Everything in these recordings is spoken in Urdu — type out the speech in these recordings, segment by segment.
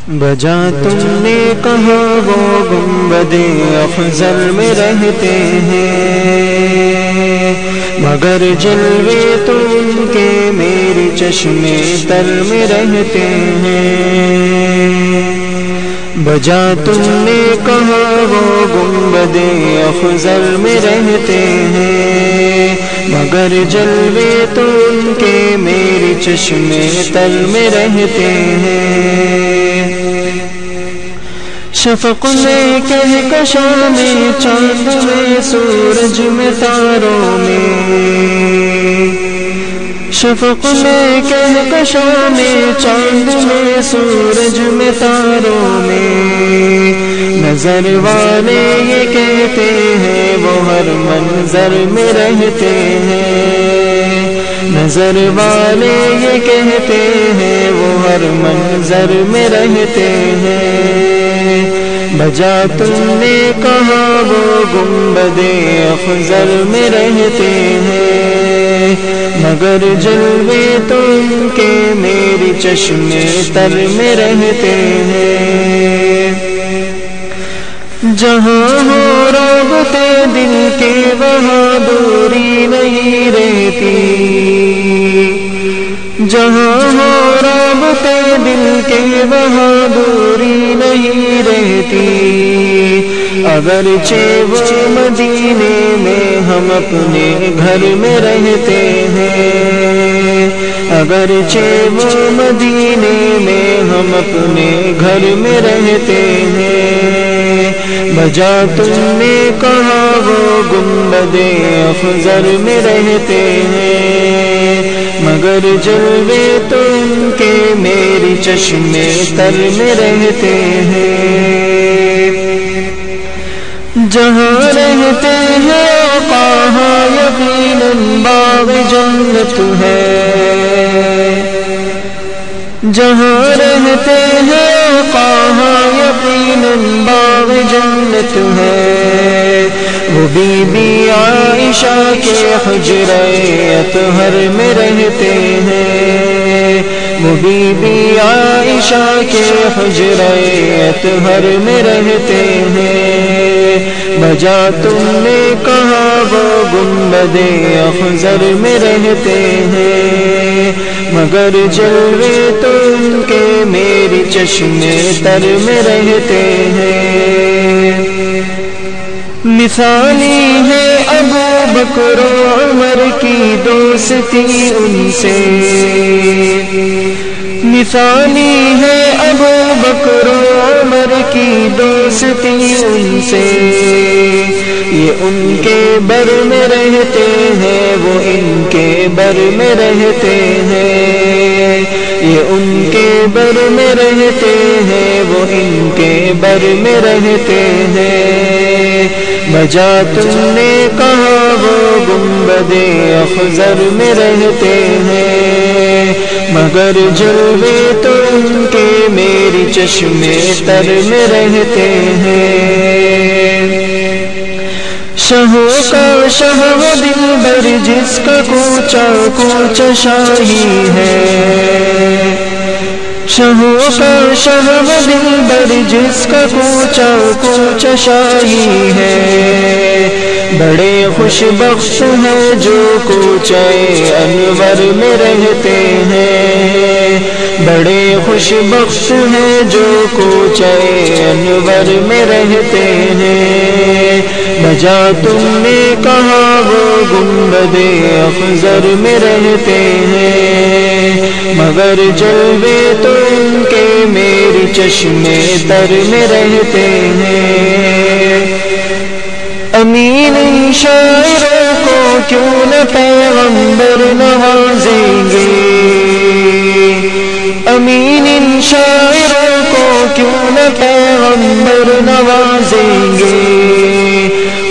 بجا تم نے کہا وہ گنبد افضل میں رہتے ہیں، مگر جلوے تو ان کے میری چشمے تر میں رہتے ہیں۔ بجا تم نے کہا وہ گنبد افضل میں رہتے ہیں، مگر جلوے تو ان کے میری چشمے تر میں رہتے ہیں۔ شفق میں کہکشاں میں چاند میں سورج میں تاروں میں، شفق میں کہکشاں میں چاند میں سورج میں تاروں میں، نظر والے یہ کہتے ہیں وہ ہر منظر میں رہتے ہیں، نظر والے یہ کہتے ہیں وہ ہر منظر میں رہتے ہیں۔ بجا تم نے کہا وہ گنبد افضل میں رہتے ہیں، مگر جلوے تو ان کے میری چشمے تر میں رہتے ہیں۔ جہاں ہو رغبتے دل کے وہاں دوری نہیں رہتی، جہاں ہو رغبتے دل کے وہاں دوری نہیں رہتی، اگرچہ وہ مدینے میں ہم اپنے گھر میں رہتے ہیں، اگرچہ وہ مدینے میں ہم اپنے گھر میں رہتے ہیں۔ بجا تم نے کہا وہ گنبد افضل میں رہتے ہیں، مگر جلوے تو ان کے میری چشمے تر میں رہتے ہیں۔ جہاں رہتے ہیں آقا یقیناً باغ جنت ہے، جہاں رہتے ہیں آقا یقیناً باغ جنت ہے۔ وہ بی بی عائشہ کے حجرہ اطہر میں رہتے ہیں، وہ بی بی عائشہ کے حجرہ اطہر میں رہتے ہیں۔ بجا تم نے کہا وہ گنبد افضل میں رہتے ہیں، مگر جلوے تو ان کے میری چشمے تر میں رہتے ہیں۔ مثالی ہے ابو بکر و عمر کی دوستی ان سے، مثالی ہے ابو بکر و عمر کی دوستی ان سے، یہ ان کے بر میں رہتے ہیں وہ ان کے بر میں رہتے ہیں، یہ ان کے بر میں رہتے ہیں وہ ان کے بر میں رہتے ہیں۔ بجا تم نے کہا وہ گنبد افضل میں رہتے ہیں، مگر جلوے تو ان کے میری چشمے تر میں رہتے ہیں۔ شہوں کا شہ وہ دلبر جس کا کوچا کوچا شاہی ہے، شہوں کا شہ وہ دلبر جس کا کوچا کوچا شاہی ہے، بڑے خوش بخت ہیں جو کوچے انور میں رہتے ہیں، بڑے خوش بخت ہیں جو کوچے انور میں رہتے ہیں۔ بجا تم نے کہا وہ گنبد افضل میں رہتے ہیں، مگر جلوے تو ان کے میری چشمے تر میں رہتے ہیں۔ امین شاعروں کو کیوں نہ پیغمبر نوازیں گے، امین شاعروں کو کیوں نہ پیغمبر نوازیں گے،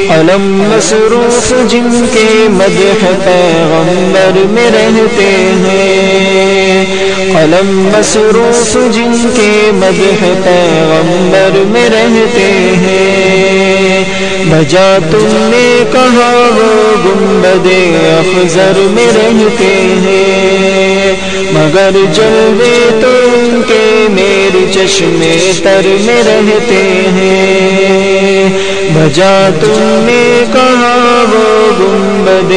قلم مصروف جن کے مدح پیغمبر میں رہتے ہیں، قلم مصروف جن کے مدح پیغمبر میں رہتے ہیں۔ بجا تم نے کہا وہ گنبد افضل میں رہتے ہیں، مگر جلوے تو ان کے میری چشمے تر میں رہتے ہیں۔ بھجا تم نے کہا وہ گنبد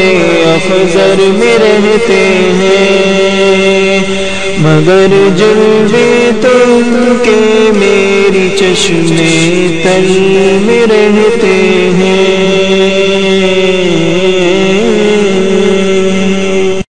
افضل میں رہتے ہیں، مگر جلوے تم کے میری چشمے تر میں رہتے ہیں۔